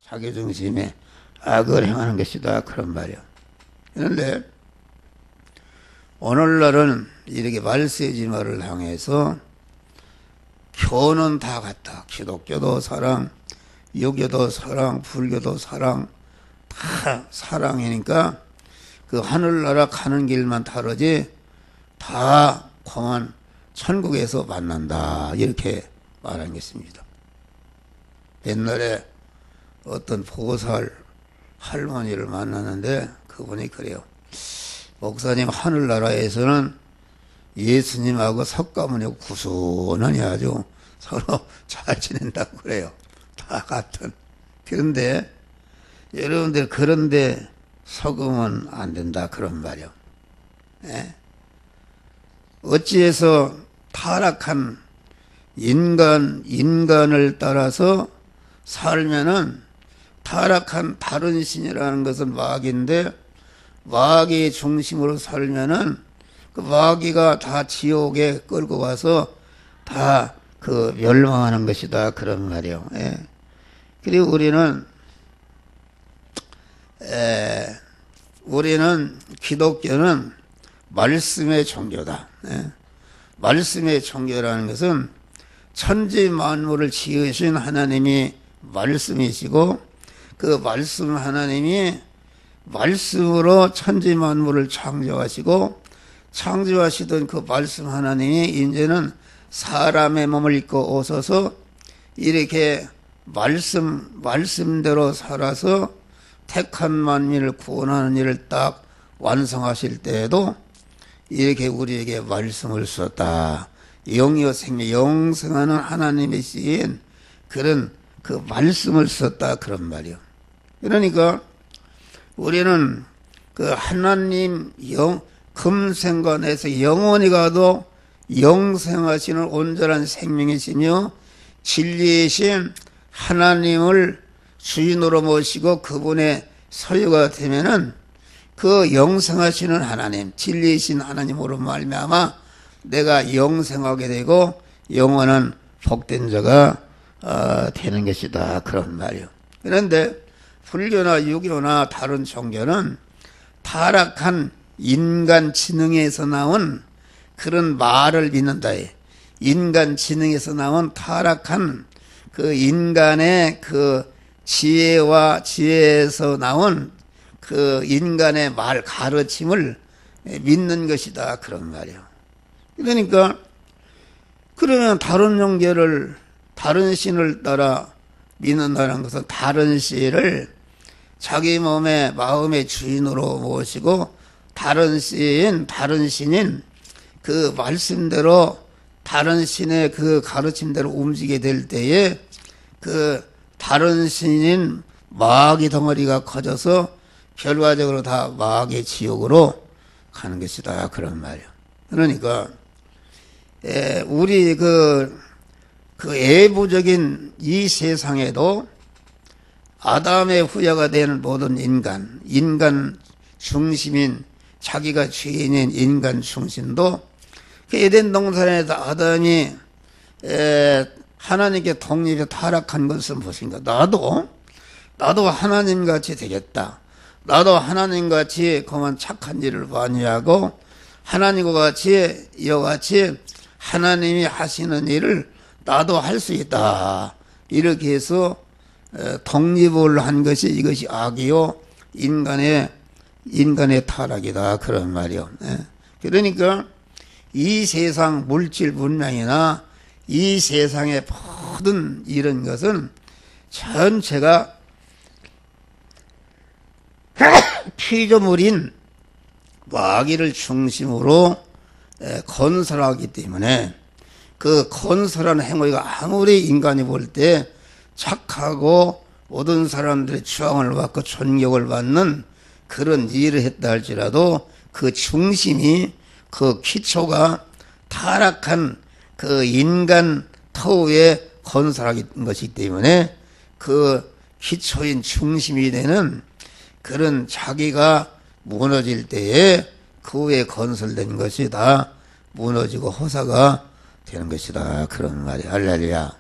자기중심에 악을 행하는 것이다 그런 말이야. 그런데 오늘날은 이렇게 말세지마를 향해서 교는 다 같다. 기독교도 사랑, 유교도 사랑, 불교도 사랑, 다 사랑이니까 그 하늘나라 가는 길만 다르지 다 공안 천국에서 만난다 이렇게 말한 것입니다. 옛날에 어떤 보살 할머니를 만났는데 그분이 그래요. 목사님, 하늘나라에서는 예수님하고 석가모니하고 구순하니 아주 서로 잘 지낸다고 그래요. 다 같은. 그런데 여러분들 그런데 속으면 안 된다 그런 말이요. 예? 어찌해서 타락한 인간을 따라서 살면은 타락한 다른 신이라는 것은 마귀인데 마귀의 중심으로 살면은 그 마귀가 다 지옥에 끌고 가서 다 그 멸망하는 것이다 그런 말이요. 예. 그리고 우리는 기독교는 말씀의 종교다. 예. 말씀의 종교라는 것은 천지 만물을 지으신 하나님이 말씀이시고 그 말씀 하나님이 말씀으로 천지 만물을 창조하시고 창조하시던 그 말씀 하나님이 이제는 사람의 몸을 입고 오셔서 이렇게 말씀대로 살아서 택한 만민을 구원하는 일을 딱 완성하실 때에도 이렇게 우리에게 말씀을 주셨다. 영이요 생명, 영생하는 하나님이신 그런 그 말씀을 주셨다 그런 말이요. 그러니까 우리는 그 하나님 금생관에서 영원히 가도 영생하시는 온전한 생명이시며 진리이신 하나님을 주인으로 모시고 그분의 소유가 되면은 그 영생하시는 하나님, 진리이신 하나님으로 말미암아 내가 영생하게 되고 영원한 복된 자가 되는 것이다 그런 말이요. 그런데 불교나 유교나 다른 종교는 타락한 인간 지능에서 나온 그런 말을 믿는다. 인간 지능에서 나온 타락한 그 인간의 그 지혜에서 나온 그 인간의 말 가르침을 믿는 것이다 그런 말이에요. 그러니까 그러면 다른 종교를 다른 신을 따라 믿는다는 것은 다른 신을 자기 몸의 마음의 주인으로 모시고 다른 신인 그 말씀대로 다른 신의 그 가르침대로 움직이게 될 때에 그 다른 신인 마귀 덩어리가 커져서 결과적으로 다 마귀의 지옥으로 가는 것이다 그런 말이에요. 그러니까 우리 그 애부적인 이 세상에도 아담의 후예가 되는 모든 인간 중심인 자기가 죄인인 인간 중심도 그 에덴 동산에서 아담이 하나님께 독립해 타락한 것은 무엇인가? 나도 하나님같이 되겠다. 나도 하나님같이 그만 착한 일을 많이 하고 하나님과 같이 이와 같이 하나님이 하시는 일을 나도 할 수 있다. 이렇게 해서 독립을 한 것이 이것이 악이요 인간의 타락이다 그런 말이요. 그러니까 이 세상 물질 문명이나 이 세상의 모든 이런 것은 전체가 피조물인 마귀를 중심으로 건설하기 때문에 그 건설하는 행위가 아무리 인간이 볼 때 착하고 모든 사람들의 추앙을 받고 존경을 받는 그런 일을 했다 할지라도 그 중심이 그 기초가 타락한 그 인간 터에 건설하기 것이기 때문에 그 기초인 중심이 되는 그런 자기가 무너질 때에 그 후에 건설된 것이 다 무너지고 허사가 되는 것이다 그런 말이야. 할렐루야.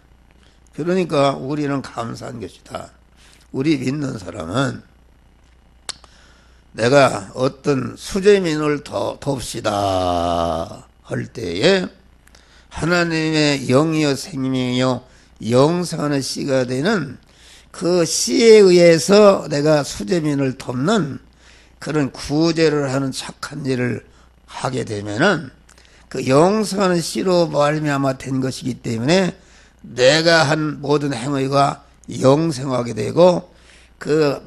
그러니까 우리는 감사한 것이다. 우리 믿는 사람은 내가 어떤 수재민을 돕시다 할 때에 하나님의 영이요 생명이요 영생하는 씨가 되는 그 씨에 의해서 내가 수재민을 돕는 그런 구제를 하는 착한 일을 하게 되면은 그 영생하는 씨로 말미암아 된 것이기 때문에 내가 한 모든 행위가 영생하게 되고 그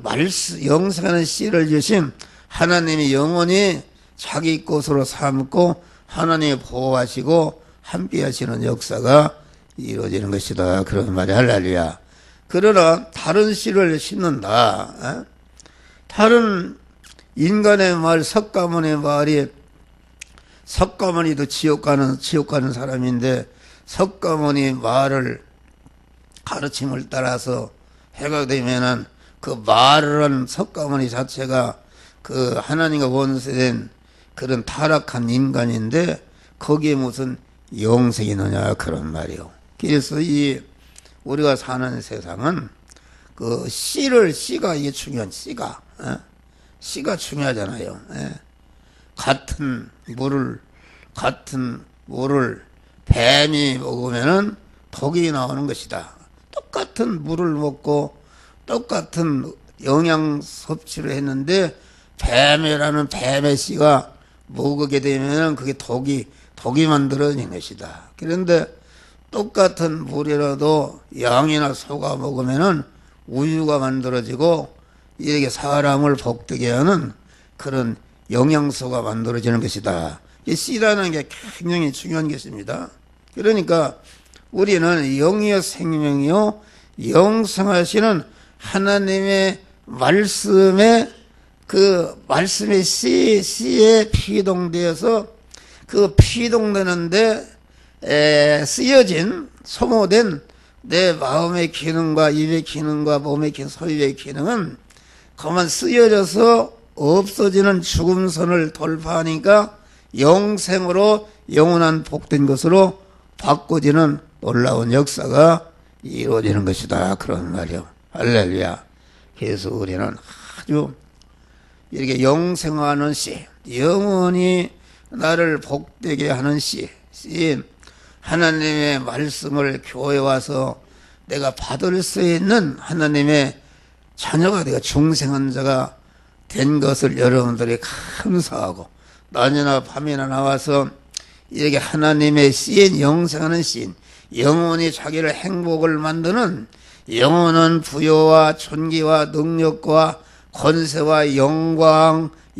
영생하는 씨를 주신 하나님이 영원히 자기 것으로 삼고 하나님이 보호하시고 함께 하시는 역사가 이루어지는 것이다. 그런 말이 할렐루야. 그러나 다른 씨를 심는다. 다른 인간의 말, 석가모니의 말이, 석가모니도 지옥 가는 사람인데 석가모니 말을 가르침을 따라서 해가 되면은 그 말을 한 석가모니 자체가 그 하나님과 원수된 그런 타락한 인간인데 거기에 무슨 영생이 있느냐 그런 말이요. 그래서 이 우리가 사는 세상은 그 씨가 이게 중요한 씨가 중요하잖아요. 같은 물을 뱀이 먹으면은 독이 나오는 것이다. 똑같은 물을 먹고 똑같은 영양 섭취를 했는데 뱀이라는 뱀의 씨가 먹게 되면은 그게 독이 만들어진 것이다. 그런데 똑같은 물이라도 양이나 소가 먹으면은 우유가 만들어지고 이렇게 사람을 복되게 하는 그런 영양소가 만들어지는 것이다. 이 씨라는 게 굉장히 중요한 것입니다. 그러니까 우리는 영이요 생명이요 영생하시는 하나님의 말씀의 씨에 피동되어서 그 피동되는데 쓰여진 소모된 내 마음의 기능과 입의 기능과 몸의 기능, 소유의 기능은 그만 쓰여져서 없어지는 죽음선을 돌파하니까 영생으로 영원한 복된 것으로 바꿔지는 놀라운 역사가 이루어지는 것이다. 그런 말이요. 할렐루야. 그래서 우리는 아주 이렇게 영생하는 씨, 영원히 나를 복되게 하는 씨, 하나님의 말씀을 교회에 와서 내가 받을 수 있는 하나님의 자녀가 되어 중생한 자가 된 것을 여러분들이 감사하고 낮이나 밤이나 나와서 이렇게 하나님의 씨인 영생하는 씨인 영원히 자기를 행복을 만드는 영원한 부여와 존귀와 능력과 권세와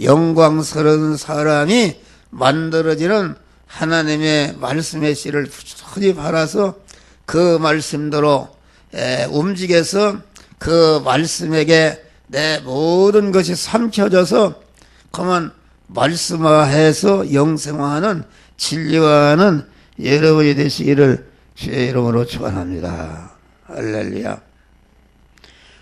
영광스러운 사람이 만들어지는 하나님의 말씀의 씨를 부지런히 바라서 그 말씀대로 움직여서 그 말씀에게 내 모든 것이 삼켜져서 그만 말씀화해서 영생화하는 진리화하는 여러분이 되시기를 주의 이름으로 축원합니다. 할렐루야.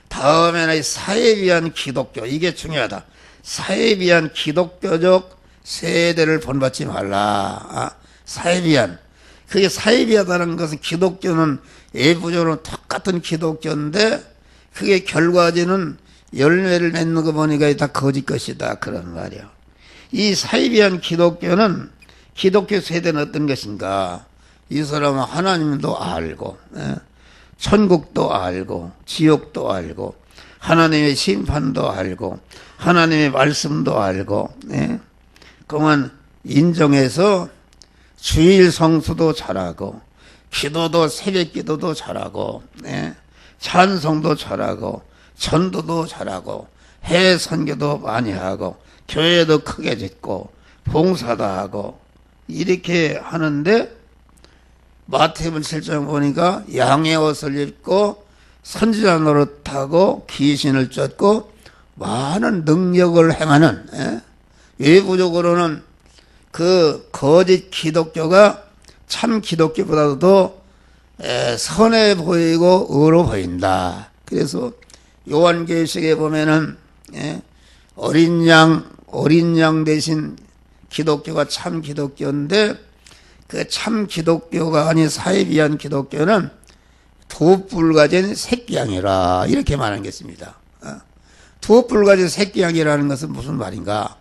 다음에는 사회에 위한 기독교, 이게 중요하다. 사회에 위한 기독교적 세대를 본받지 말라. 사회에 위한, 그게 사회에 위하다는 것은 기독교는 외부적으로 똑같은 기독교인데 그게 결과지는 열매를 맺는 거 보니까 다 거짓 것이다. 그런 말이야. 이 사회에 위한 기독교는, 기독교 세대는 어떤 것인가? 이 사람은 하나님도 알고, 천국도 알고, 지옥도 알고, 하나님의 심판도 알고, 하나님의 말씀도 알고, 그만 인정해서 주일 성수도 잘하고, 기도도 새벽 기도도 잘하고, 찬송도 잘하고, 전도도 잘하고, 해외 선교도 많이 하고, 교회도 크게 짓고, 봉사도 하고, 이렇게 하는데 마태복음 7장 보니까 양의 옷을 입고 선지자 노릇하고 귀신을 쫓고 많은 능력을 행하는, 외부적으로는 그 거짓 기독교가 참 기독교보다도 선해 보이고 의로 보인다. 그래서 요한계시록에 보면은 어린 양 대신 기독교가 참 기독교인데 그 참 기독교가 아닌 사회에 위한 기독교는 두 뿔 가진 새끼양이라 이렇게 말한 것입니다. 두 뿔 가진 새끼양이라는 것은 무슨 말인가?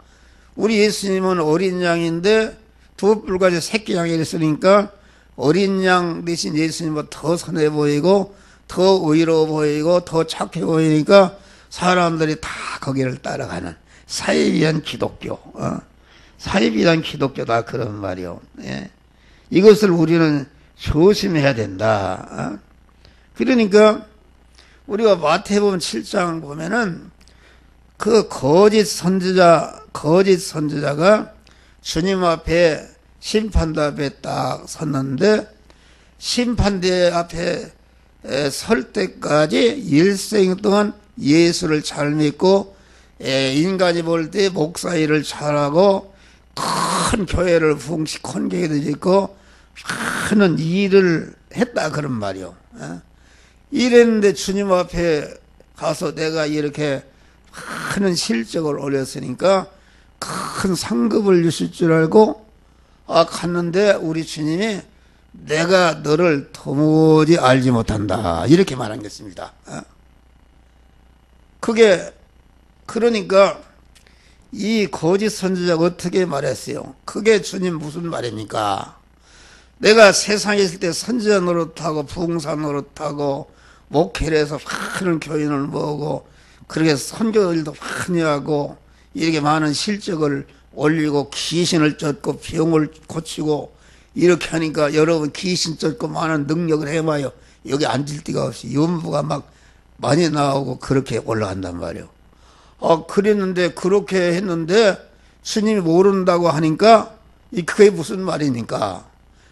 우리 예수님은 어린 양인데 두 뿔 가진 새끼양이 있으니까 어린 양 대신 예수님은 더 선해 보이고 더 의로워 보이고 더 착해 보이니까 사람들이 다 거기를 따라가는 사이비한 기독교, 사이비한 기독교다 그런 말이요. 예. 이것을 우리는 조심해야 된다. 그러니까 우리가 마태복음 7장 보면은 그 거짓 선지자가 주님 앞에 심판대 앞에 딱 섰는데 심판대 앞에 설 때까지 일생 동안 예수를 잘 믿고 인간이 볼 때 목사 일을 잘하고 큰 교회를 큰 교회도 짓고 많은 일을 했다 그런 말이요. 이랬는데 주님 앞에 가서 내가 이렇게 많은 실적을 올렸으니까 큰 상급을 주실 줄 알고 갔는데 우리 주님이 내가 너를 도무지 알지 못한다 이렇게 말한 것입니다. 그게 그러니까 이 거짓 선지자가 어떻게 말했어요? 그게 주님 무슨 말입니까? 내가 세상에 있을 때 선지자 노릇하고 부흥사 노릇하고 목회를 해서 많은 교인을 모으고 그렇게 선교일도 많이 하고 이렇게 많은 실적을 올리고 귀신을 쫓고 병을 고치고 이렇게 하니까 여러분 귀신 쫓고 많은 능력을 해봐요. 여기 앉을 데가 없이 연부가 막 많이 나오고 그렇게 올라간단 말이에요. 그랬는데 그렇게 했는데 스님이 모른다고 하니까 그게 무슨 말입니까?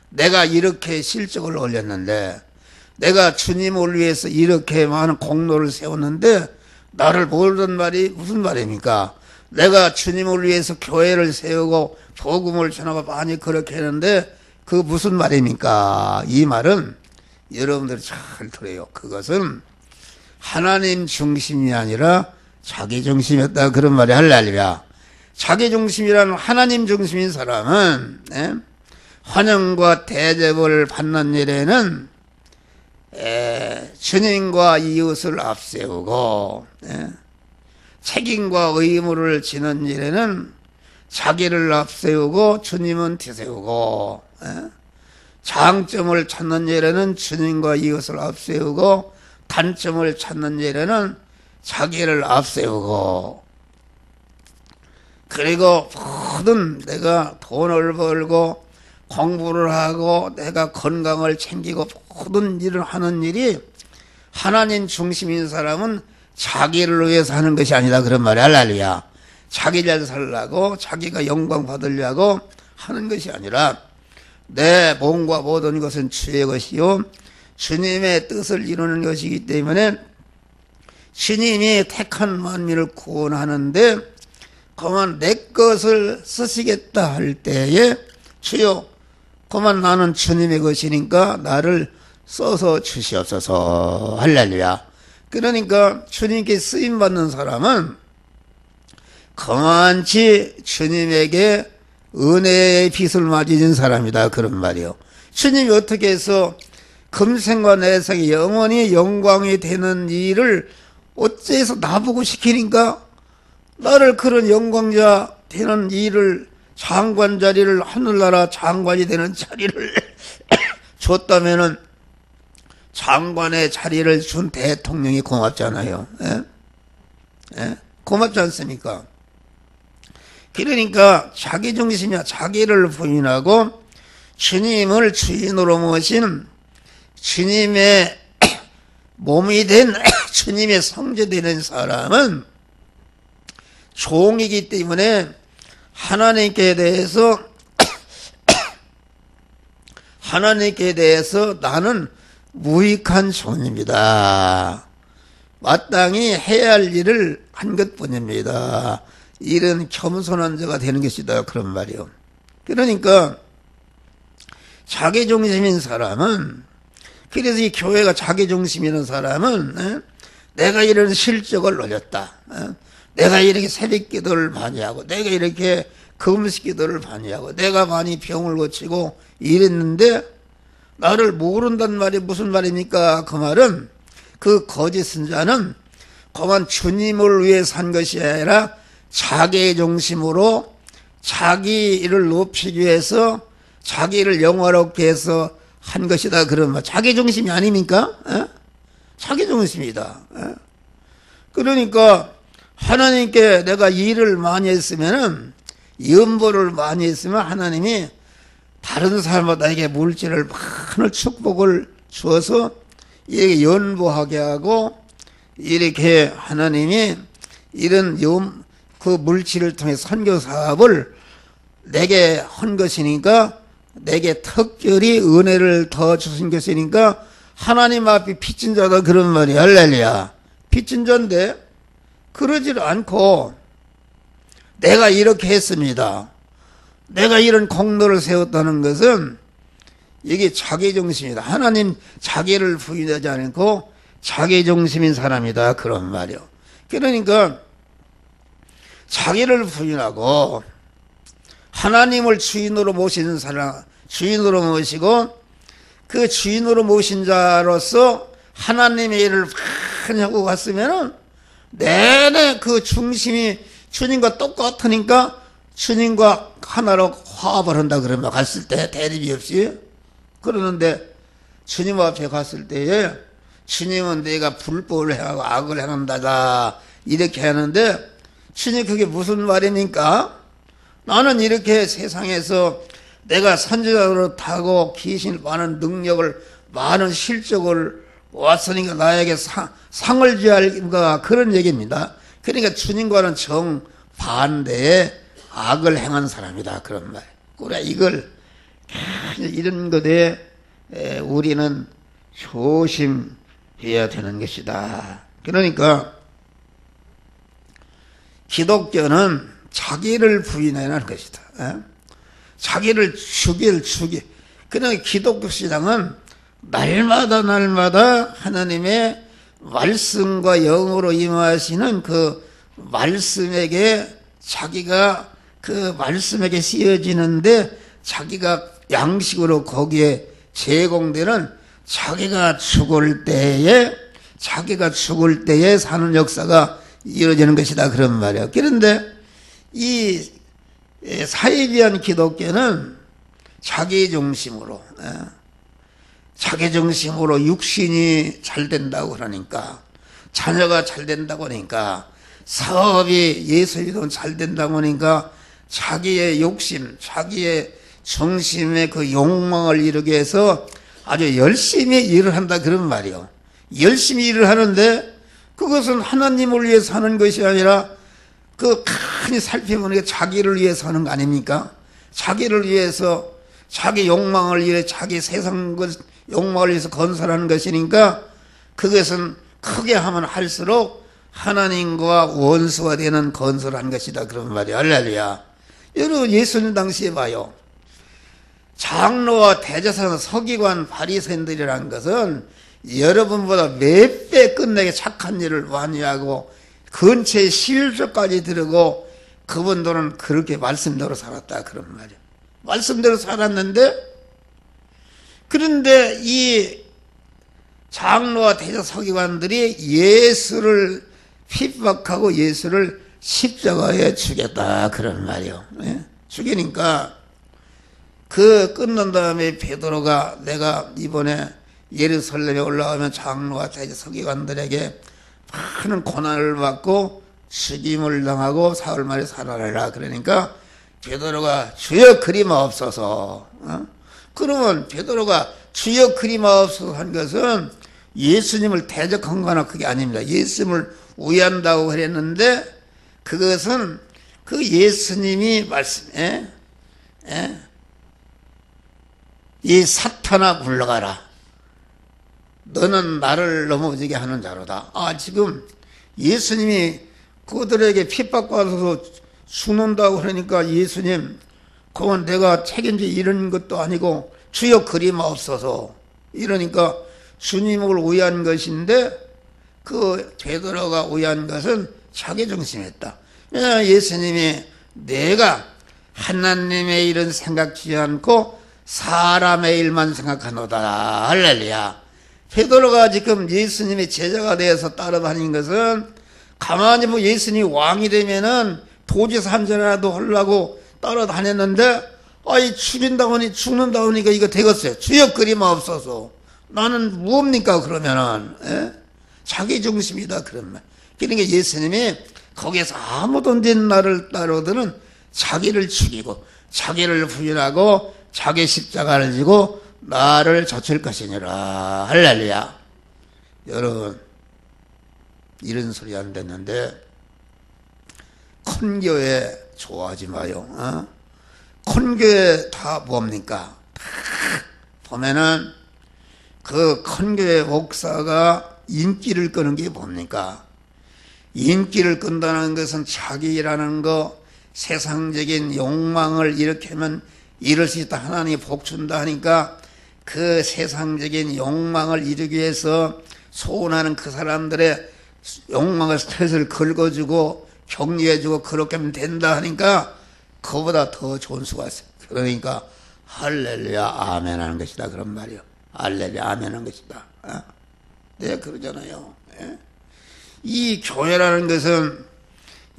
내가 이렇게 실적을 올렸는데 내가 주님을 위해서 이렇게 많은 공로를 세웠는데 나를 모르는 말이 무슨 말입니까? 내가 주님을 위해서 교회를 세우고 복음을 전하고 많이 그렇게 했는데 그 무슨 말입니까? 이 말은 여러분들이 잘 들어요. 그것은 하나님 중심이 아니라 자기 중심이었다 그런 말이 할렐루야. 자기 중심이라는 하나님 중심인 사람은 환영과 대접을 받는 일에는 주님과 이웃을 앞세우고 책임과 의무를 지는 일에는 자기를 앞세우고 주님은 뒤세우고 장점을 찾는 일에는 주님과 이웃을 앞세우고 단점을 찾는 일에는 자기를 앞세우고 그리고 모든 내가 돈을 벌고 공부를 하고 내가 건강을 챙기고 모든 일을 하는 일이 하나님 중심인 사람은 자기를 위해서 하는 것이 아니다 그런 말이야. 할렐루야. 자기 잘 살라고 자기가 영광 받으려고 하는 것이 아니라 내 몸과 모든 것은 주의 것이요 주님의 뜻을 이루는 것이기 때문에 주님이 택한 만민을 구원하는데 그만 내 것을 쓰시겠다 할 때에 주여 그만 나는 주님의 것이니까 나를 써서 주시옵소서. 할렐루야. 그러니까 주님께 쓰임받는 사람은 그만치 주님에게 은혜의 빚을 맞이는 사람이다 그런 말이요. 주님이 어떻게 해서 금생과 내생이 영원히 영광이 되는 일을 어째서 나보고 시키니까 나를 그런 영광자 되는 일을 장관 자리를 하늘나라 장관이 되는 자리를 줬다면은 장관의 자리를 준 대통령이 고맙잖아요. 고맙지 않습니까? 그러니까 자기 중심이야. 자기를 부인하고 주님을 주인으로 모신 주님의 몸이 된 주님의 성제되는 사람은 종이기 때문에 하나님께 대해서 나는 무익한 종입니다. 마땅히 해야 할 일을 한 것뿐입니다. 이런 겸손한 자가 되는 것이다 그런 말이요. 그러니까 자기 중심인 사람은 그래서 이 교회가 자기 중심인 사람은 내가 이런 실적을 올렸다. 내가 이렇게 새벽 기도를 많이 하고 내가 이렇게 금식 기도를 많이 하고 내가 많이 병을 고치고 이랬는데 나를 모른단 말이 무슨 말입니까? 그 말은 그 거짓 선자는 그만 주님을 위해 산 것이 아니라 자기의 중심으로 자기를 높이기 위해서 자기를 영화롭게 해서 한 것이다. 그런 말. 자기 중심이 아닙니까? 에? 자기 중심이다. 에? 그러니까 하나님께 내가 일을 많이 했으면은 연보를 많이 했으면 하나님이 다른 사람보다 나에게 물질을 많은 축복을 주어서 이렇게 연보하게 하고 이렇게 하나님이 이런 그 물질을 통해 선교 사업을 내게 한 것이니까 내게 특별히 은혜를 더 주신 것이니까 하나님 앞에 빚진 자다 그런 말이야. 할렐루야. 빚진 자인데 그러질 않고 내가 이렇게 했습니다. 내가 이런 공로를 세웠다는 것은 이게 자기중심이다. 하나님 자기를 부인하지 않고 자기중심인 사람이다. 그런 말이요. 그러니까 자기를 부인하고 하나님을 주인으로 모시는 사람, 주인으로 모시고 그 주인으로 모신 자로서 하나님의 일을 많이 하고 갔으면은 내내 그 중심이 주님과 똑같으니까 주님과 하나로 화합을 한다 그러면 갔을 때 대립이 없이 그러는데 주님 앞에 갔을 때에 주님은 내가 불법을 행하고 악을 행한다다 이렇게 하는데 주님 그게 무슨 말입니까? 나는 이렇게 세상에서 내가 선지자로 타고 귀신 많은 능력을 많은 실적을 왔으니까 나에게 상을 줘야 할까 그런 얘기입니다. 그러니까 주님과는 정반대의 악을 행한 사람이다 그런 말. 그래 이걸 이런 것에 우리는 조심해야 되는 것이다. 그러니까 기독교는 자기를 부인하는 것이다. 자기를 죽일. 그러나 기독교 신앙은 날마다 하나님의 말씀과 영으로 임하시는 그 말씀에게 자기가 그 말씀에게 씌어지는데 자기가 양식으로 거기에 제공되는 자기가 죽을 때에 사는 역사가 이루어지는 것이다 그런 말이에요. 그런데 이 사이비한 기독교는 자기 중심으로 육신이 잘 된다고 그러니까 자녀가 잘 된다고 하니까 사업이 예수님도 잘 된다고 하니까 자기의 욕심, 자기의 중심의 그 욕망을 이루기 위해서 아주 열심히 일을 한다 그런 말이요. 열심히 일을 하는데 그것은 하나님을 위해서 하는 것이 아니라 그 간이 살펴보는 게 자기를 위해서 하는 거 아닙니까? 자기를 위해서 자기 욕망을 위해 자기 세상 욕망을 위해서 건설하는 것이니까 그것은 크게 하면 할수록 하나님과 원수가 되는 건설한 것이다 그런 말이야. 할렐루야. 여러분 예수님 당시에 봐요. 장로와 대제사장 서기관 바리새인들이라는 것은 여러분보다 몇 배 끝내게 착한 일을 많이 하고 근처에 실족까지 들고 그분들은 그렇게 말씀대로 살았다 그런 말이야. 말씀대로 살았는데 그런데 이 장로와 대제사 서기관들이 예수를 핍박하고 예수를 십자가에 죽였다 그런 말이요. 죽이니까 그 끝난 다음에 베드로가 내가 이번에 예루살렘에 올라가면 장로와 대제사 서기관들에게 많은 고난을 받고 죽임을 당하고 사흘 만에 살아나라 그러니까 베드로가 주여 그리마옵소서. 그러면 베드로가 주여 그리마옵소서 한 것은 예수님을 대적한 거나 그게 아닙니다. 예수님을 우애한다고 그랬는데 그것은 그 예수님이 말씀에 이 사탄아 물러가라. 너는 나를 넘어지게 하는 자로다. 지금 예수님이 그들에게 핍박받아서 죽는다고 그러니까 예수님 그건 내가 책임져 이런 것도 아니고 주여 그리마옵소서 이러니까 주님을 우애한 것인데 그 베드로가 우애한 것은 자기 중심이었다. 예수님이 내가 하나님의 일은 생각지 않고 사람의 일만 생각하노다. 할렐루야. 베드로가 지금 예수님의 제자가 되어서 따라다닌 것은 가만히 뭐 예수님이 왕이 되면은 도지사 한 잔이라도 하려고 따라다녔는데 아이 죽인다고 하니 죽는다고 하니까 이거 되겠어요. 주여 끊임없어서 나는 무엇입니까 그러면은 자기 중심이다 그런 말. 그러니까 예수님이 거기에서 아무든지 나를 따르거든 자기를 죽이고 자기를 부인하고 자기 십자가를 지고 나를 좇을 것이니라. 할렐루야. 여러분 이런 소리 안 됐는데 큰 교회 좋아하지 마요. 큰 교회 다 뭡니까? 다 보면은 그 큰 교회 목사가 인기를 끄는 게 뭡니까? 인기를 끈다는 것은 자기라는 거 세상적인 욕망을 일으키면 이룰 수 있다. 하나님이 복 준다 하니까 그 세상적인 욕망을 이루기 위해서 소원하는 그 사람들의 욕망을 스트레스를 긁어주고 격려해주고 그렇게 하면 된다 하니까 그보다 더 좋은 수가 있어요. 그러니까 할렐루야 아멘 하는 것이다 그런 말이요. 할렐루야 아멘 하는 것이다. 네 그러잖아요. 이 교회라는 것은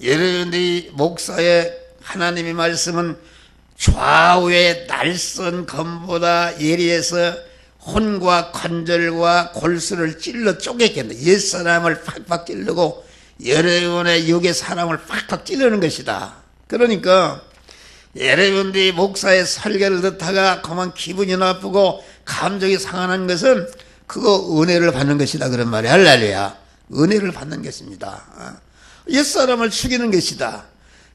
여러분들이 목사의 하나님의 말씀은 좌우의 날선 검보다 예리해서 혼과 관절과 골수를 찔러 쪼개겠다. 옛사람을 팍팍 찌르고 여러분의 육의 사람을 팍팍 찌르는 것이다. 그러니까 여러분들이 목사의 설교를 듣다가 그만 기분이 나쁘고 감정이 상하는 것은 그거 은혜를 받는 것이다 그런 말이야. 할렐루야. 은혜를 받는 것입니다. 옛사람을 죽이는 것이다.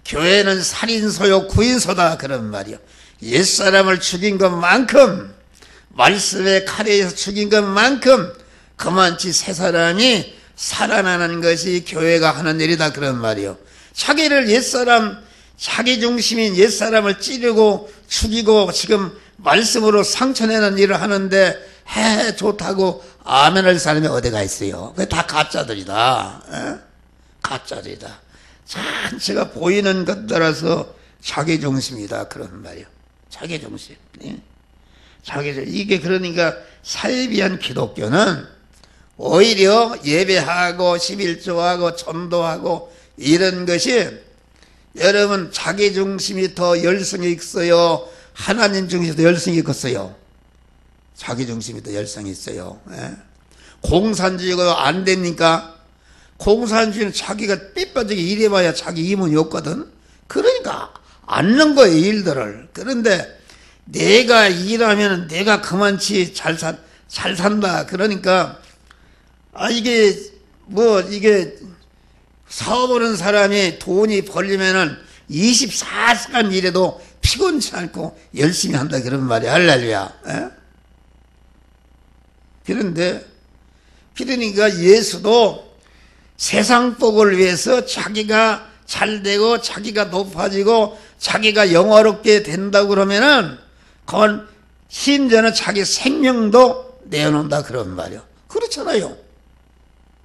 교회는 살인소요 구인소다 그런 말이요. 옛사람을 죽인 것만큼 말씀의 칼에 의해서 죽인 것만큼 그만치 새 사람이 살아나는 것이 교회가 하는 일이다 그런 말이요. 자기를 옛사람 자기 중심인 옛사람을 찌르고 죽이고 지금 말씀으로 상처내는 일을 하는데 해 좋다고 아멘할 사람이 어디가 있어요. 그게 다 가짜들이다. 가짜들이다. 전체가 보이는 것 따라서 자기 중심이다 그런 말이요. 자기 중심. 자기 중심. 이게 그러니까 사이비한 기독교는 오히려 예배하고 11조하고 전도하고 이런 것이 여러분 자기 중심이 더 열성이 있어요? 하나님 중심이 더 열성이 있겠어요? 자기 중심이 더 열성이 있어요. 공산주의가 안 됩니까? 공산주의는 자기가 삐빠지게 일해봐야 자기 이문이 없거든. 그러니까 않는 거예요 일들을. 그런데 내가 일하면 내가 그만치 잘 산다. 그러니까 이게 사업하는 사람이 돈이 벌리면은 24시간 일해도 피곤치 않고 열심히 한다 그런 말이야. 할렐루야. 그러니까 예수도 세상 복을 위해서 자기가 잘되고 자기가 높아지고 자기가 영화롭게 된다고 그러면은 그건 심지어는 자기 생명도 내어놓는다 그런 말이야. 그렇잖아요.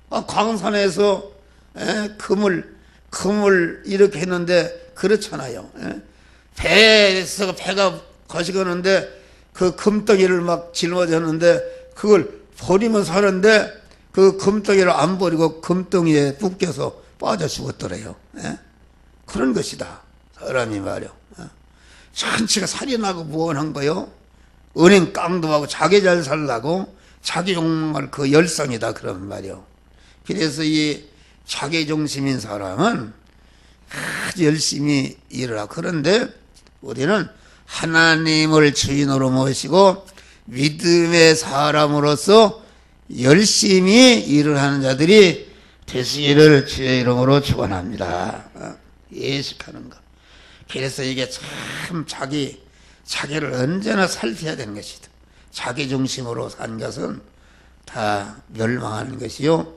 광산에서 금을 이렇게 했는데 그렇잖아요. 배에서 배가 거시거는데 그 금덩이를 막 짊어졌는데 그걸 버리면서 하는데 그 금덩이를 안 버리고 금덩이에 묶여서 빠져 죽었더래요. 그런 것이다. 사람이 말이요. 전체가 살인하고 무언한 거요. 은행 깡도하고 자기 잘 살라고 자기 욕망을 그 열성이다 그런 말이요. 그래서 이 자기 중심인 사람은 아주 열심히 일을 하고 그런데 우리는 하나님을 주인으로 모시고 믿음의 사람으로서 열심히 일을 하는 자들이 되시기를 주의 이름으로 축원합니다. 예식하는 것. 그래서 이게 참 자기를 언제나 살펴야 되는 것이다. 자기 중심으로 산 것은 다 멸망하는 것이요.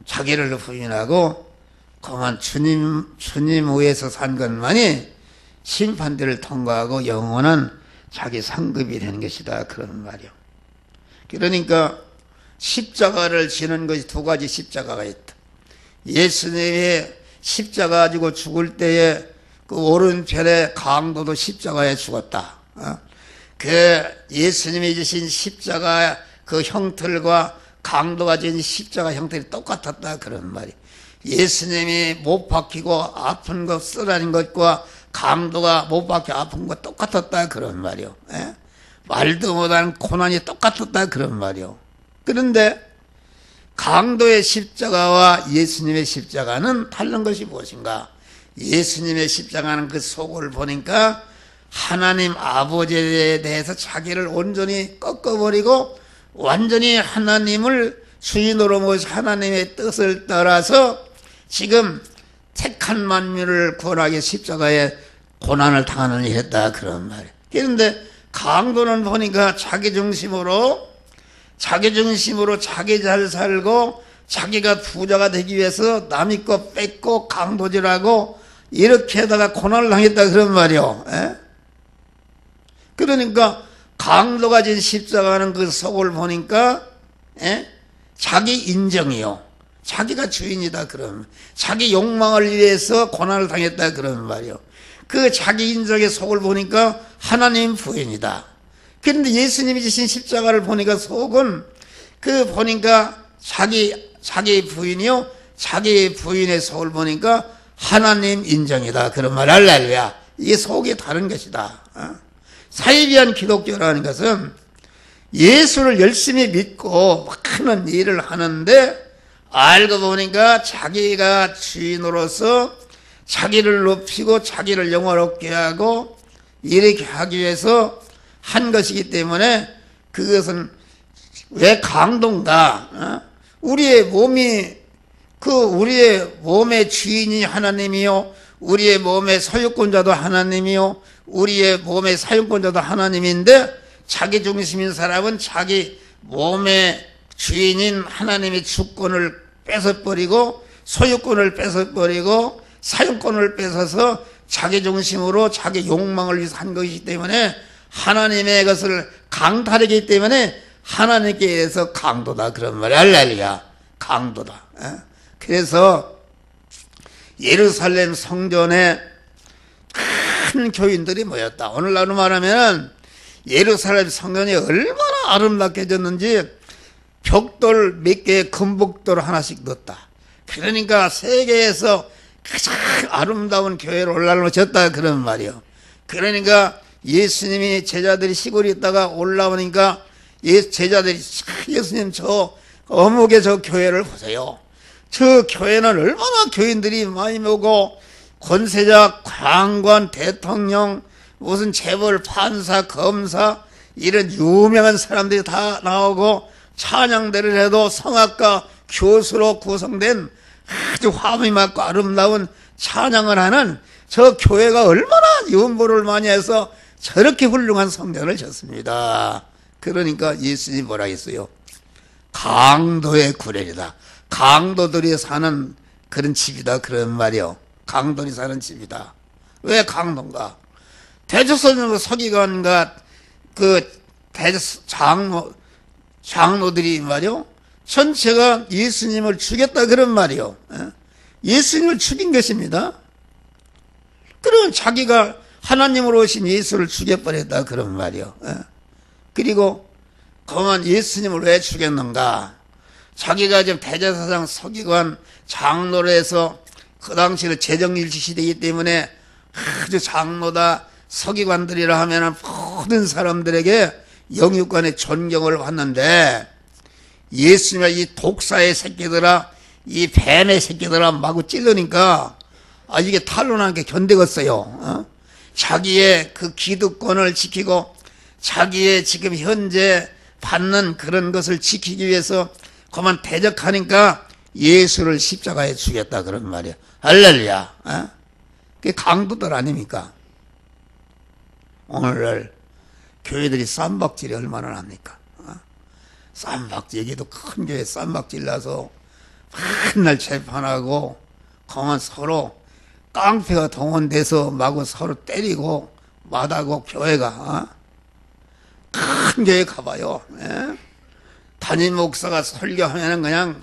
자기를 부인하고 그만 주님 위에서 산 것만이 심판대를 통과하고 영원한 자기 상급이 되는 것이다 그런 말이요. 그러니까 십자가를 지는 것이 두 가지 십자가가 있다. 예수님이 십자가 가지고 죽을 때에 그 오른편에 강도도 십자가에 죽었다. 그 예수님이 주신 십자가 그 형틀과 강도가 지은 십자가 형틀이 똑같았다 그런 말이. 예수님이 못 박히고 아픈 것 쓰라린 것과 강도가 못 박혀 아픈 것 똑같았다 그런 말이요. 예? 말도 못하는 고난이 똑같았다 그런 말이요. 그런데 강도의 십자가와 예수님의 십자가는 다른 것이 무엇인가? 예수님의 십자가는 그 속을 보니까 하나님 아버지에 대해서 자기를 온전히 꺾어버리고 완전히 하나님을 주인으로 모시 하나님의 뜻을 따라서 지금 택한 만민을 구원하기 십자가에 고난을 당하는 일을 했다 그런 말이에요. 그런데 강도는 보니까 자기중심으로 자기 잘 살고 자기가 부자가 되기 위해서 남의 거 뺏고 강도질하고 이렇게 하다가 고난을 당했다 그런 말이요. 에? 그러니까 강도가 진 십자가는 그 속을 보니까 자기 인정이요. 자기가 주인이다 그런, 자기 욕망을 위해서 고난을 당했다 그런 말이요. 그 자기 인정의 속을 보니까 하나님 부인이다. 그런데 예수님이 지신 십자가를 보니까 속은 그 보니까 자기 부인이요. 자기 부인의 속을 보니까 하나님 인정이다 그런 말. 할렐루야. 이게 속이 다른 것이다. 사이비한 기독교라는 것은 예수를 열심히 믿고 많은 일을 하는데 알고 보니까 자기가 주인으로서 자기를 높이고 자기를 영화롭게 하고 이렇게 하기 위해서 한 것이기 때문에 그것은 왜 강도인가? 우리의 몸이 우리의 몸의 주인이 하나님이요, 우리의 몸의 소유권자도 하나님이요, 우리의 몸의 사용권자도 하나님인데 자기 중심인 사람은 자기 몸의 주인인 하나님의 주권을 뺏어버리고 소유권을 뺏어버리고 사용권을 뺏어서 자기 중심으로 자기 욕망을 위해서 한 것이기 때문에 하나님의 것을 강탈하기 때문에 하나님께 의해서 강도다 그런 말이야. 할렐루야. 강도다. 그래서 예루살렘 성전에 큰 교인들이 모였다. 오늘날로 말하면 예루살렘 성전이 얼마나 아름답게 졌는지 벽돌 몇 개의 금복돌 하나씩 넣었다. 그러니까 세계에서 가장 아름다운 교회를 오늘날로 졌다 그런 말이요. 그러니까 예수님이 제자들이 시골에 있다가 올라오니까 제자들이 예수님 저 어묵의 저 교회를 보세요. 저 교회는 얼마나 교인들이 많이 오고 권세자, 장관, 대통령, 무슨 재벌, 판사, 검사 이런 유명한 사람들이 다 나오고 찬양대를 해도 성악가 교수로 구성된 아주 화음이 맑고 아름다운 찬양을 하는 저 교회가 얼마나 연보를 많이 해서 저렇게 훌륭한 성전을 졌습니다. 그러니까 예수님이 뭐라 했어요? 강도의 구렬이다. 강도들이 사는 그런 집이다 그런 말이요. 강도들이 사는 집이다. 왜 강도인가? 대조선 서기관과 그 장로들이 말이요, 전체가 예수님을 죽였다 그런 말이요. 예수님을 죽인 것입니다. 그러면 자기가 하나님으로 오신 예수를 죽여버렸다 그런 말이요. 그리고 그만 예수님을 왜 죽였는가? 자기가 지금 대제사장 서기관 장로로 해서 그 당시는 재정일치 시대이기 때문에 아주 장로다 서기관들이라 하면 모든 사람들에게 영육간의 존경을 받는데 예수님의 이 독사의 새끼들아, 이 뱀의 새끼들아 마구 찔르니까 이게 탄로나는 게 견디겠어요. 자기의 그 기득권을 지키고 자기의 지금 현재 받는 그런 것을 지키기 위해서 그만 대적하니까 예수를 십자가에 죽였다 그런 말이야. 할렐루야. 그게 강도들 아닙니까? 오늘날 교회들이 쌈박질이 얼마나 합니까? 쌈박질, 여기도 큰 교회 쌈박질 나서 맨날 재판하고 그만 서로 깡패가 동원돼서 마구 서로 때리고 마다고 교회가 큰 교회 가봐요. 담임 목사가 설교하면 그냥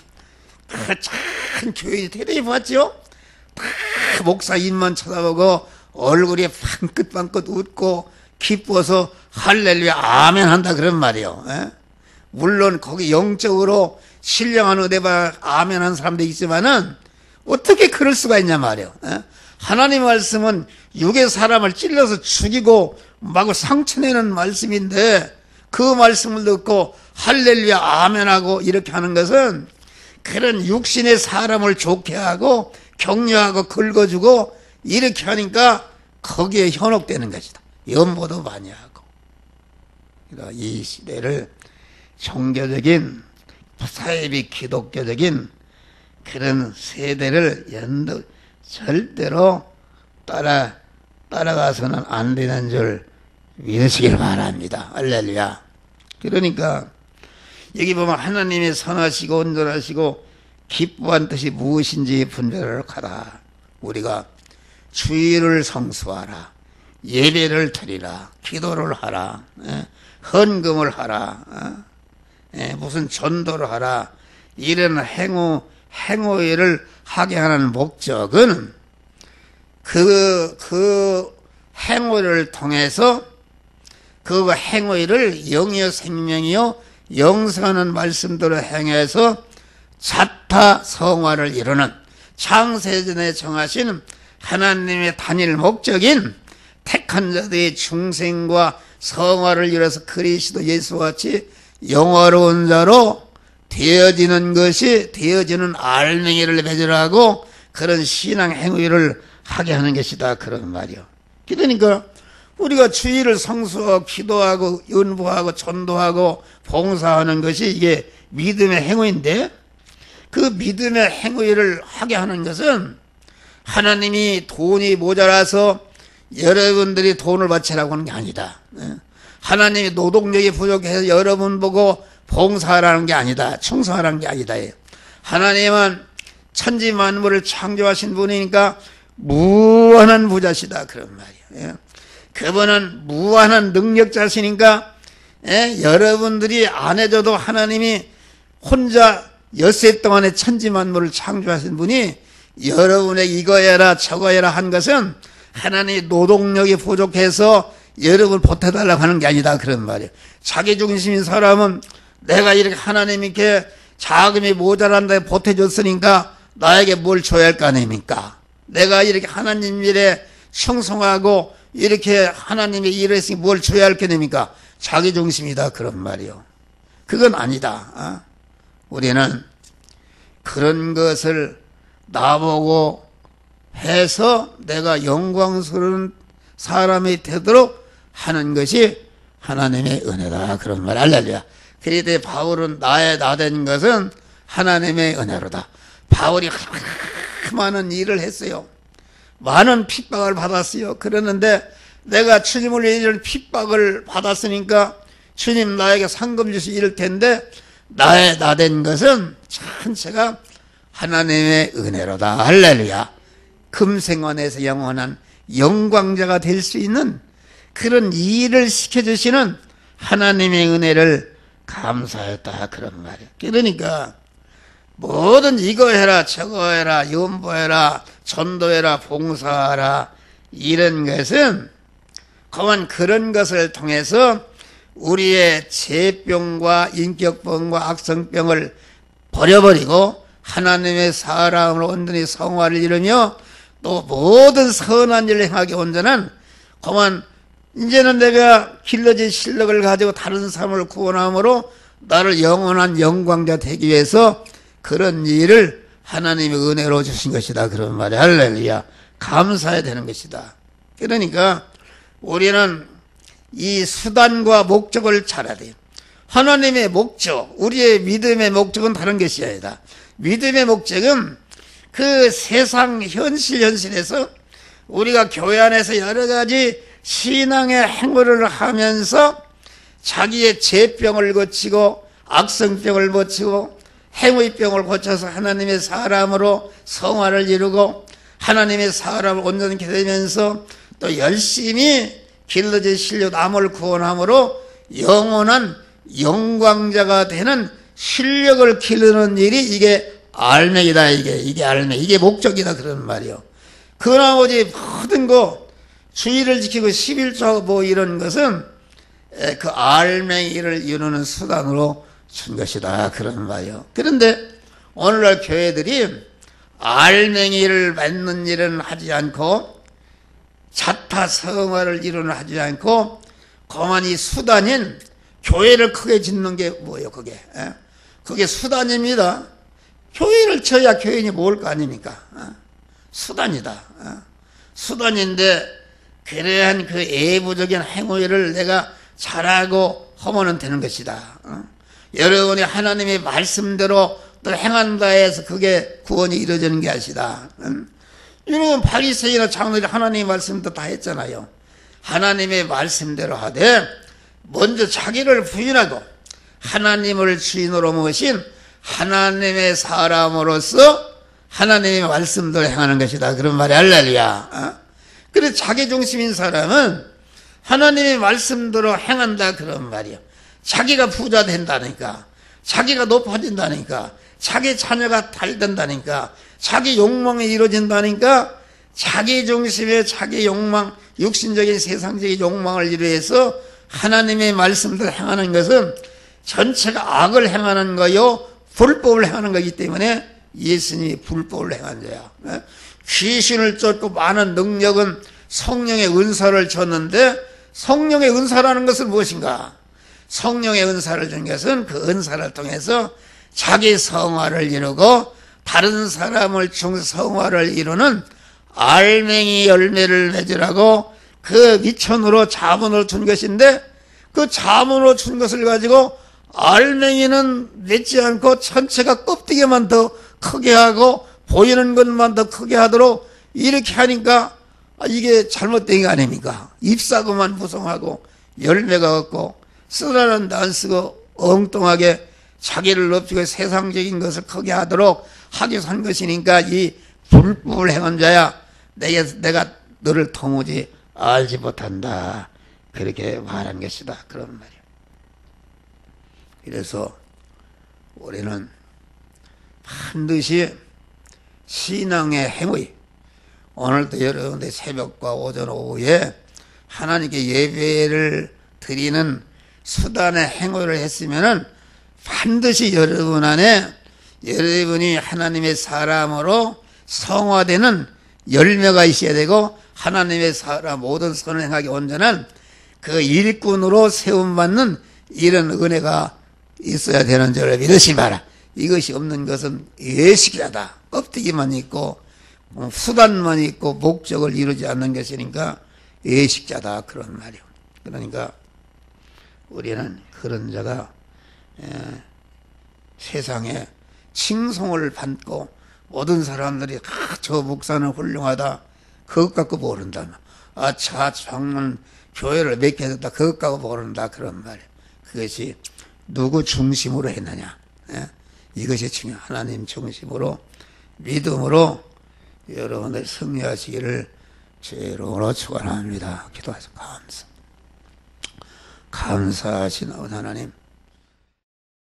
큰 교인이 대단히 봤죠? 다 목사 입만 쳐다보고 얼굴이 빵긋빵긋 웃고 기뻐서 할렐루야 아멘 한다 그런 말이요. 예? 물론 거기 영적으로 신령한 은혜가 아멘 한 사람도 있지만은 어떻게 그럴 수가 있냐 말이요. 예? 하나님 말씀은 육의 사람을 찔러서 죽이고 마구 상처내는 말씀인데 그 말씀을 듣고 할렐루야 아멘하고 이렇게 하는 것은 그런 육신의 사람을 좋게 하고 격려하고 긁어주고 이렇게 하니까 거기에 현혹되는 것이다. 연보도 많이 하고. 그러니까 이 시대를 종교적인 사회비 기독교적인 그런 세대를 절대로 따라가서는 안 되는 줄 믿으시길 바랍니다. 할렐루야. 그러니까 여기 보면 하나님이 선하시고 온전하시고 기뻐한 뜻이 무엇인지 분별을 하라. 우리가 주의를 성수하라. 예배를 드리라. 기도를 하라. 헌금을 하라. 무슨 전도를 하라. 이런 행위를 하게 하는 목적은 그 행위를 통해서 그 행위를 영이요 생명이요 영생하는 말씀대로 행해서 자타 성화를 이루는 창세전에 정하신 하나님의 단일 목적인 택한 자들의 중생과 성화를 이뤄서 그리스도 예수와 같이 영화로운 자로 되어지는 알맹이를 배설하고 그런 신앙 행위를 하게 하는 것이다 그런 말이요. 그러니까 우리가 주의를 성수하고 기도하고 연부하고 전도하고 봉사하는 것이 이게 믿음의 행위인데 그 믿음의 행위를 하게 하는 것은 하나님이 돈이 모자라서 여러분들이 돈을 바치라고 하는 게 아니다. 하나님이 노동력이 부족해서 여러분 보고 봉사하라는 게 아니다. 충성하라는 게 아니다. 하나님은 천지 만물을 창조하신 분이니까 무한한 부자시다 그런 말이에요. 그분은 무한한 능력자시니까 여러분들이 안 해줘도 하나님이 혼자 엿새 동안에 천지 만물을 창조하신 분이 여러분의 이거 해라 저거 해라 한 것은 하나님이 노동력이 부족해서 여러분 보태달라고 하는 게 아니다 그런 말이에요. 자기중심인 사람은 내가 이렇게 하나님께 자금이 모자란다 보태줬으니까 나에게 뭘 줘야 할 거 아닙니까? 내가 이렇게 하나님 일에 충성하고 이렇게 하나님의 일을 했으니 뭘 줘야 할 게 됩니까? 자기중심이다 그런 말이요. 그건 아니다. 우리는 그런 것을 나보고 해서 내가 영광스러운 사람이 되도록 하는 것이 하나님의 은혜다 그런 말. 할렐루야. 그런데 바울은 나된 것은 하나님의 은혜로다. 바울이 많은 일을 했어요. 많은 핍박을 받았어요. 그러는데 내가 주님을 위해 핍박을 받았으니까 주님 나에게 상금 주시 이럴 텐데 나된 것은 전체가 하나님의 은혜로다. 할렐루야. 금생원에서 영원한 영광자가 될 수 있는 그런 일을 시켜주시는 하나님의 은혜를 감사했다 그런 말이에요. 그러니까 뭐든 이거 해라 저거 해라 연보해라 전도해라 봉사하라 이런 것은 그만 그런 것을 통해서 우리의 죄병과 인격병과 악성병을 버려버리고 하나님의 사람으로 온전히 성화를 이루며 또 모든 선한 일을 행하기 온전한 그만 이제는 내가 길러진 실력을 가지고 다른 사람을 구원함으로 나를 영원한 영광자 되기 위해서 그런 일을 하나님의 은혜로 주신 것이다 그런 말이야. 할렐루야. 감사해야 되는 것이다. 그러니까 우리는 이 수단과 목적을 잘 알아야 돼요. 하나님의 목적, 우리의 믿음의 목적은 다른 것이 아니다. 믿음의 목적은 그 세상 현실에서 우리가 교회 안에서 여러 가지 신앙의 행위를 하면서 자기의 죄병을 고치고 악성병을 고치고 행위병을 고쳐서 하나님의 사람으로 성화를 이루고 하나님의 사람을 온전히 되면서 또 열심히 길러진 실력 남을 구원함으로 영원한 영광자가 되는 실력을 기르는 일이 이게 알맹이다. 이게 알맹이. 이게 목적이다. 그런 말이요. 그 나머지 모든 거 주의를 지키고 11조 뭐 이런 것은 그 알맹이를 이루는 수단으로 준 것이다 그런 말이요. 그런데 오늘날 교회들이 알맹이를 맺는 일은 하지 않고 자타성화를 이루는 하지 않고 고만이 수단인 교회를 크게 짓는 게 뭐예요? 그게 수단입니다. 교회를 쳐야 교인이 모을 거 아닙니까? 수단이다. 수단인데 그러한 그 애부적인 행위를 내가 잘하고 하면 되는 것이다. 여러분이 하나님의 말씀대로 또 행한다 해서 그게 구원이 이루어지는 게 아니다. 여러분 바리새인이나 장로들이 하나님의 말씀도 다 했잖아요. 하나님의 말씀대로 하되 먼저 자기를 부인하고 하나님을 주인으로 모신 하나님의 사람으로서 하나님의 말씀대로 행하는 것이다. 그런 말이 할렐루야. 그래서 자기 중심인 사람은 하나님의 말씀대로 행한다 그런 말이야. 자기가 부자 된다니까, 자기가 높아진다니까, 자기 자녀가 잘 된다니까, 자기 욕망이 이루어진다니까, 자기 중심의 자기 욕망, 육신적인 세상적인 욕망을 이루어서 하나님의 말씀대로 행하는 것은 전체가 악을 행하는 거요, 불법을 행하는 거기 때문에 예수님이 불법을 행한 자야. 귀신을 쫓고 많은 능력은 성령의 은사를 줬는데 성령의 은사라는 것은 무엇인가? 성령의 은사를 준 것은 그 은사를 통해서 자기 성화를 이루고 다른 사람을 성화를 이루는 알맹이 열매를 맺으라고 그 미천으로 자문을 준 것인데 그 자문으로 준 것을 가지고 알맹이는 맺지 않고 전체가 껍데기만 더 크게 하고 보이는 것만 더 크게 하도록 이렇게 하니까 이게 잘못된 게 아닙니까? 잎사고만 무성하고 열매가 없고 쓰라는데 안 쓰고 엉뚱하게 자기를 높이고 세상적인 것을 크게 하도록 하기 위해서 한 것이니까 이 불법을 행한 자야 내가 너를 도무지 알지 못한다 그렇게 말한 것이다 그런 말이야. 그래서 우리는 반드시 신앙의 행위, 오늘도 여러분들 새벽과 오전 오후에 하나님께 예배를 드리는 수단의 행위를 했으면은 반드시 여러분 안에 여러분이 하나님의 사람으로 성화되는 열매가 있어야 되고 하나님의 사람 모든 선을 행하기 온전한 그 일꾼으로 세움받는 이런 은혜가 있어야 되는 줄을 믿으시 바라. 이것이 없는 것은 예식자다. 껍데기만 있고 수단만 있고 목적을 이루지 않는 것이니까 예식자다 그런 말이에요. 그러니까 우리는 그런 자가 세상에 칭송을 받고 모든 사람들이 저 목사는 훌륭하다 그것 갖고 모른다. 저 장로는 교회를 몇 개 했다 그것 갖고 모른다 그런 말이에요. 그것이 누구 중심으로 했느냐. 이것이 중요. 하나님 중심으로 믿음으로 여러분들 승리하시기를 주의로 축원합니다. 기도하셔서 감사하신 하나님.